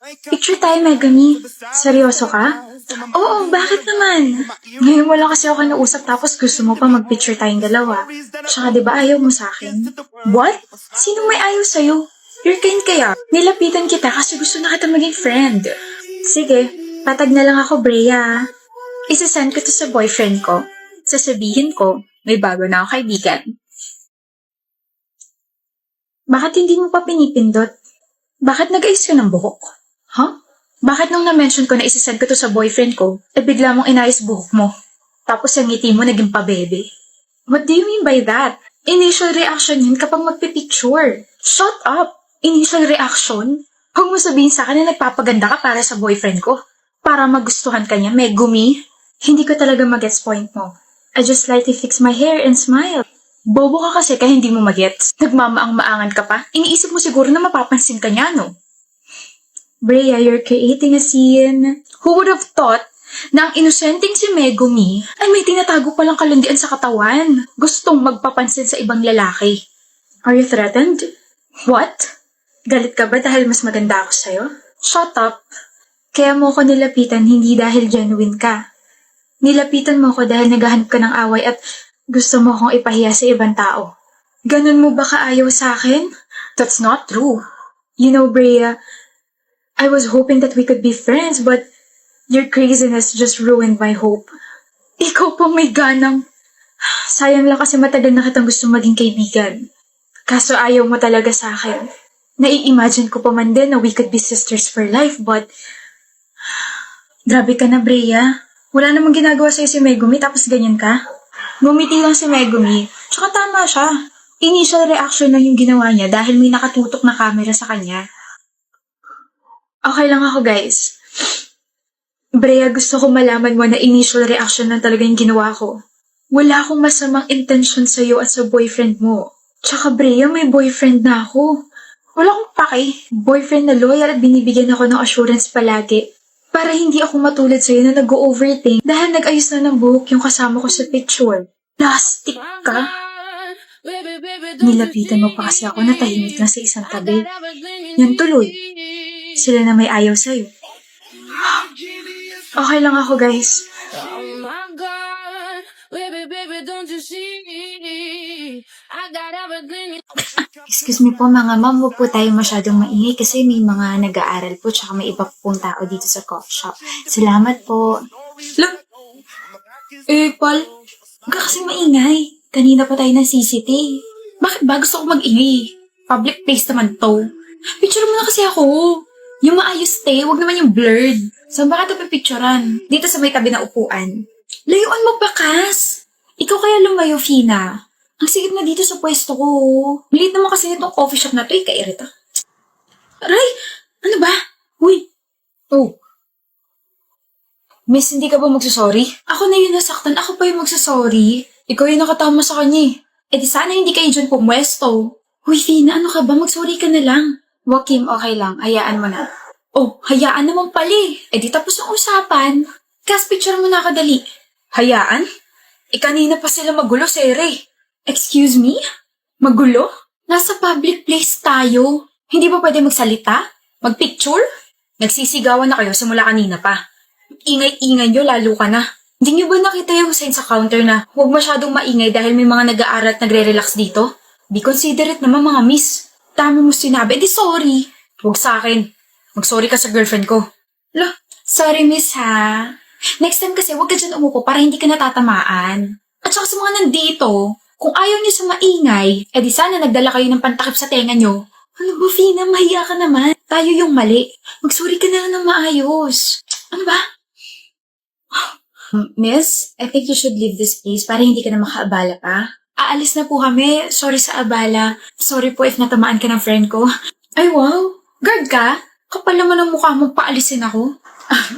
Picture tayo, Megami. Seryoso ka? Oo, bakit naman? Ngayon mo lang kasi ako nausap tapos gusto mo pa mag-picture tayong dalawa. Tsaka di ba ayaw mo sa akin? What? Sino may ayaw sa'yo? You're kind kaya. Nilapitan kita kasi gusto na kita maging friend. Sige, patag na lang ako, Brea. Isasend ko to sa boyfriend ko. Sasabihin ko, may bago na ako kaibigan. Bakit hindi mo pa pinipindot? Bakit nag-ayos ka ng buhok? Huh? Bakit nung na-mention ko na isasend ko to sa boyfriend ko, bigla mong inayos buhok mo? Tapos yung ngiti mo naging pabebe? What do you mean by that? Initial reaction yun kapag magpipicture. Shut up! Initial reaction? Huwag mo sabihin sa akin na nagpapaganda ka para sa boyfriend ko. Para magustuhan ka niya, Megumi. Hindi ko talaga magets point mo. I just lightly fix my hair and smile. Bobo ka kasi kaya hindi mo magets. Nagmamaang-maangan ka pa. Iniisip mo siguro na mapapansin ka niya, no? Brea, you're creating a scene. Who would have thought na ang inosenteng si Megumi ay may tinatago palang kalandian sa katawan. Gustong magpapansin sa ibang lalaki. Are you threatened? What? Galit ka ba dahil mas maganda ako sa'yo? Shut up. Kaya mo ko nilapitan hindi dahil genuine ka. Nilapitan mo ko dahil naghahanap ka ng away at gusto mo akong ipahiya sa ibang tao. Ganun mo ba kaayaw sa akin? That's not true. You know, Brea, I was hoping that we could be friends, but your craziness just ruined my hope. Ikaw pang may ganang. Sayang lang kasi matagal na kitang gusto maging kaibigan. Kaso ayaw mo talaga sa akin. Nai-imagine ko pa man din na we could be sisters for life, but grabe ka na, Brea. Wala namang ginagawa sa'yo si Megumi tapos ganyan ka. Ngumiti lang si Megumi. Tsaka tama siya. Initial reaction lang yung ginawa niya dahil may nakatutok na camera sa kanya. Okay lang ako, guys. Brea, gusto ko malaman mo na initial reaction lang talaga yung ginawa ko. Wala akong masamang intention sa'yo at sa boyfriend mo. Tsaka Brea, may boyfriend na ako. Wala akong pake. Boyfriend na loyal at binibigyan ako ng assurance palagi. Para hindi ako matulad sa'yo na nag-overthink dahil nag-ayos na ng buhok yung kasama ko sa picture. Plastic ka? Nilapitan mo pa kasi ako na tahimik lang sa isang tabi. Yan tuloy. Sila na may ayaw sa'yo. Okay lang ako, guys. Excuse me po mga ma'am, huwag po tayo masyadong maingay kasi may mga nag-aaral po tsaka may iba pong tao dito sa coffee shop. Salamat po. Look! Paul, huwag ka kasi maingay. Kanina pa tayo ng CCT. Bakit ba gusto ko mag-ingay? Public place naman to. Picture mo na kasi ako. Yung maayos huwag naman yung blurred. Saan ba ka ito pipicturan? Dito sa may tabi na upuan. Layuan mo bakas! Ikaw kaya lumayo, Fina. Ang sigit na dito sa pwesto ko. Malit naman kasi nitong coffee shop na to, ikairita. Aray! Ano ba? Uy! Oh. Miss, hindi ka ba magsasorry? Ako na yung nasaktan, ako pa yung magsasorry. Ikaw yung nakatama sa kanya eh. Di sana hindi kayo dyan pumwesto. Uy, Fina, ano ka ba? Magsorry ka na lang. Kim, okay lang. Hayaan mo na. Oh, hayaan naman pali. Di tapos ang usapan. Kas, picture mo na kadali. Hayaan? Kanina pa sila magulo, Sere. Excuse me? Magulo? Nasa public place tayo. Hindi ba pwede magsalita? Magpicture? Nagsisigawan na kayo simula kanina pa. Ingay-ingay nyo, lalo ka na. Hindi nyo ba nakita yung sign sa counter na huwag masyadong maingay dahil may mga nag-aaral at nagre-relax dito? Be considerate naman mga miss. Tama mo sinabi, sorry. Huwag sa akin. Mag-sorry ka sa girlfriend ko. Sorry miss ha. Next time kasi huwag ka dyan umupo para hindi ka natatamaan. At saka sa mga nandito, kung ayaw niyo sa maingay, di sana nagdala kayo ng pantakip sa tenga niyo. Ano ba, Fina? Mahiya ka naman. Tayo yung mali. Mag-sorry ka na lang ng maayos. Ano ba? Miss, I think you should leave this place para hindi ka na makaabala pa. Aalis na po kami. Sorry sa abala. Sorry po if natamaan ka ng friend ko. Ay, wow. Guard ka? Kapal naman ang mukha mo, paalisin ako.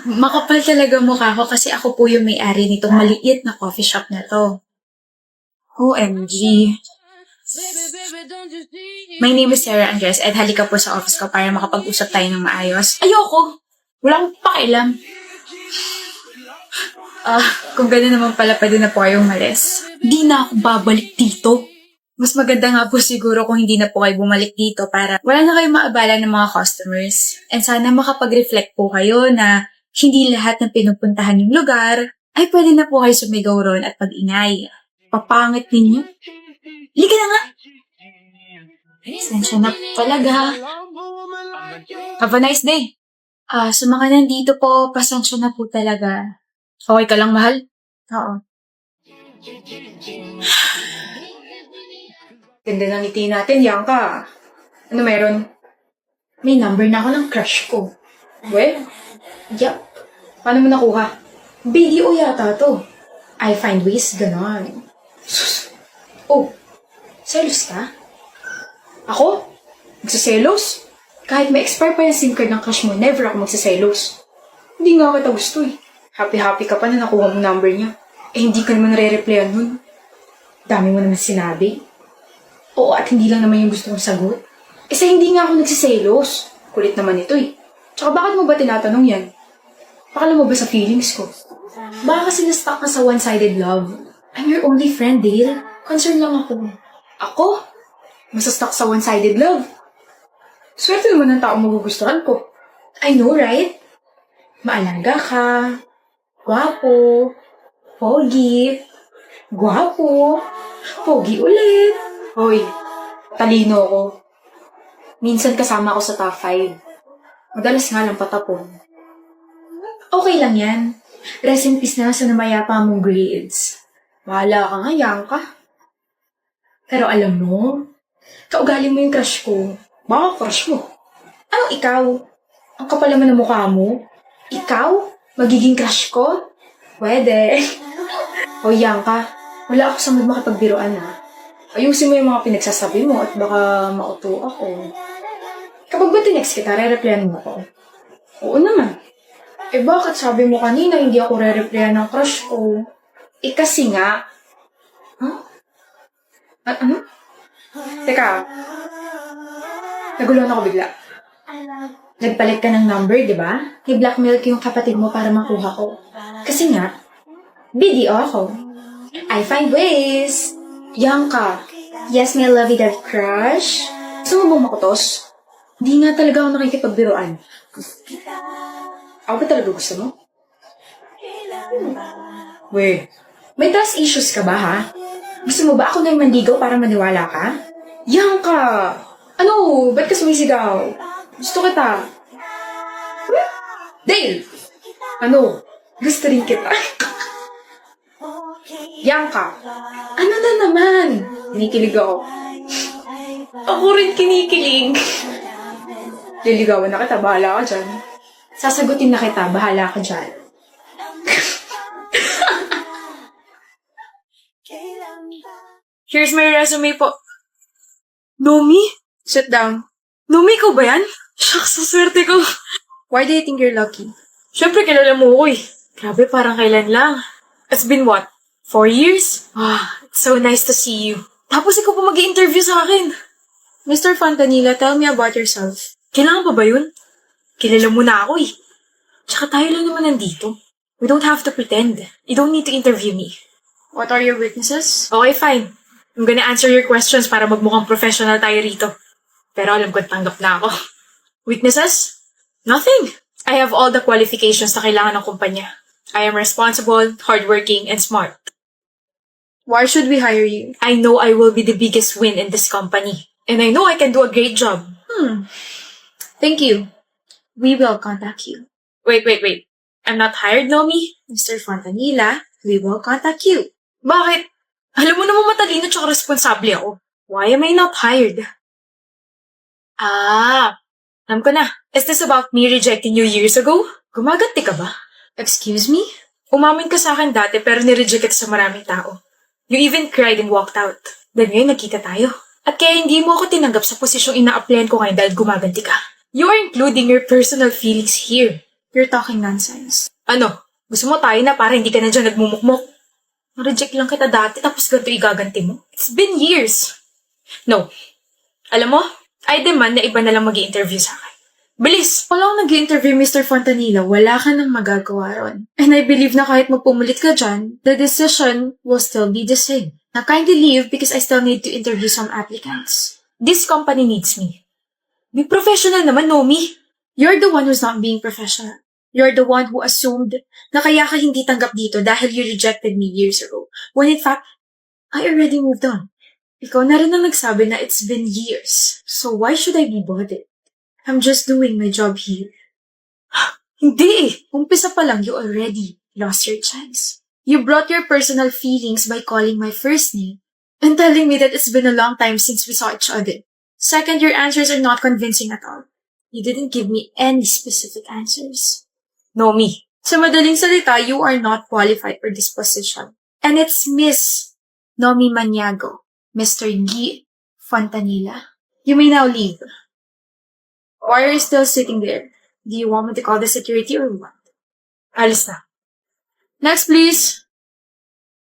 Makapal talaga mukha ko kasi ako po yung may-ari nitong maliit na coffee shop na to. OMG. My name is Sarah Andres at halika po sa office ko para makapag-usap tayo ng maayos. Ayoko! Wala akong pakialam. Kung gano'n naman pala pwede na po kayong malis. Di na ako babalik dito. Mas maganda nga po siguro kung hindi na po kayo bumalik dito para wala na kayong maabala ng mga customers. And sana makapag-reflect po kayo na hindi lahat ng pinupuntahan yung lugar ay pwede na po kayo sumigaw ron at pag-ingay. Papangit ninyo. Liga na nga! Sensya na talaga. Have a nice day. Sa mga nandito po, pasensya na po talaga. Okay ka lang, mahal? Oo. Ganda ng ngiti natin, Bianca. Ano meron? May number na ako ng crush ko. Well, yup. Paano mo nakuha? Video yata to. I find ways, ganon. Oh, selos ka? Ako? Magsaselos? Kahit may expire pa yung SIM card ng crush mo, never ako magsaselos. Hindi nga kita gusto eh. Happy-happy ka pa na nakuha mo number niya. Eh, hindi ka naman re-replyan nun. Dami mo naman sinabi. Oo, at hindi lang naman yung gusto kong sagot. Eh, sa hindi nga ako nagsiselos. Kulit naman ito eh. Tsaka bakit mo ba tinatanong yan? Pakala mo ba sa feelings ko? Baka kasi na-stuck ka sa one-sided love. I'm your only friend, Dale. Concern lang ako. Ako? Masastuck sa one-sided love? Swerte naman ng taong magugustuhan ko. I know, right? Maalaga ka. Gwapo. Pogi. Gwapo. Pogi ulit. Hoy, talino ko. Minsan kasama ako sa top 5. Madalas nga lang patapon. Okay lang yan. Rest in peace na sa namayapa mong grades. Bahala ka nga, Bianca. Pero alam mo, kaugali mo yung crush ko. Baka crush mo. Anong ikaw? Ang kapal naman ng mukha mo. Ikaw? Magiging crush ko? Pwede. O Bianca, wala ako sa mood makipagbiruan ha. Ayusin mo yung mga pinagsasabi mo at baka mauto ako. Kapag ba tinext kita, re-replyan mo ako? Oo naman. Eh bakit sabi mo kanina hindi ako re-replyan ng crush ko? Eh kasi nga. Huh? Ano? Teka. Naguluhan ako bigla. Nagpalit ka ng number, di ba? I-blackmail ko yung kapatid mo para makuha ko. Kasi nga, BDO ako. I find ways. Bianca. Yes, my lovey-dovey crush. Gusto mo bang makutos? Hindi nga talaga ako nakikipagbiruan. Ako ba talaga gusto mo? Weh, may trust issues ka ba, ha? Gusto mo ba ako na yung manligaw para maniwala ka? Bianca! Ano? Ba't ka sumisigaw? Gusto kita. Dale! Ano? Gusto rin kita. Bianca! Ano na naman? Kinikilig ako. Ako rin kinikilig. Liligawan na kita, bahala ka dyan. Sasagutin na kita, bahala ka dyan. Here's my resume po. Nomi? Sit down. Nomi, ikaw ba yan? Shucks, sa swerte ko. Why do you think you're lucky? Siyempre, kilala mo ko eh. Grabe, parang kailan lang. It's been what? 4 years? It's so nice to see you. Tapos ikaw pa mag-i-interview sa akin. Mr. Fontanilla, tell me about yourself. Kailangan pa ba yun? Kilala mo na ako eh. Tsaka tayo lang naman nandito. We don't have to pretend. You don't need to interview me. What are your weaknesses? Okay, fine. I'm gonna answer your questions para magmukhang professional tayo rito. Pero alam ko tanggap na ako. Weaknesses? Nothing. I have all the qualifications na kailangan ng kumpanya. I am responsible, hardworking, and smart. Why should we hire you? I know I will be the biggest win in this company. And I know I can do a great job. Thank you. We will contact you. Wait. I'm not hired, Nomi. Mr. Fontanilla, we will contact you. Bakit? Alam mo naman matalino tsaka responsable ako. Why am I not hired? Alam ko na. Is this about me rejecting you years ago? Gumaganti ka ba? Excuse me? Umamin ka sa akin dati pero nireject kita sa maraming tao. You even cried and walked out. Then ngayon nagkita tayo. At kaya hindi mo ako tinanggap sa posisyong ina-applyan ko ngayon dahil gumaganti ka. You are including your personal feelings here. You're talking nonsense. Ano? Gusto mo tayo na para hindi ka na dyan nagmumukmok? Na-reject lang kita dati tapos ganito igaganti mo? It's been years. No. Alam mo, I demand na iba na lang mag-i-interview sa akin. Bilis! Walang nag-i-interview, Mr. Fontanilla. Wala ka nang magagawa ron. And I believe na kahit magpumulit ka dyan, the decision will still be the same. Now kindly leave because I still need to interview some applicants. This company needs me. Be professional naman, Nomi. You're the one who's not being professional. You're the one who assumed na kaya ka hindi tanggap dito dahil you rejected me years ago. When in fact, I already moved on. Ikaw na rin ang nagsabi na it's been years. So why should I be bothered? I'm just doing my job here. Hindi eh. Umpisa pa lang, you already lost your chance. You brought your personal feelings by calling my first name and telling me that it's been a long time since we saw each other. Second, your answers are not convincing at all. You didn't give me any specific answers. Nomi, sa madaling salita, you are not qualified for this position. And it's Miss Nomi Maniago, Mr. Guy Fontanilla. You may now leave. Why are you still sitting there? Do you want me to call the security or what? Alis na. Next, please.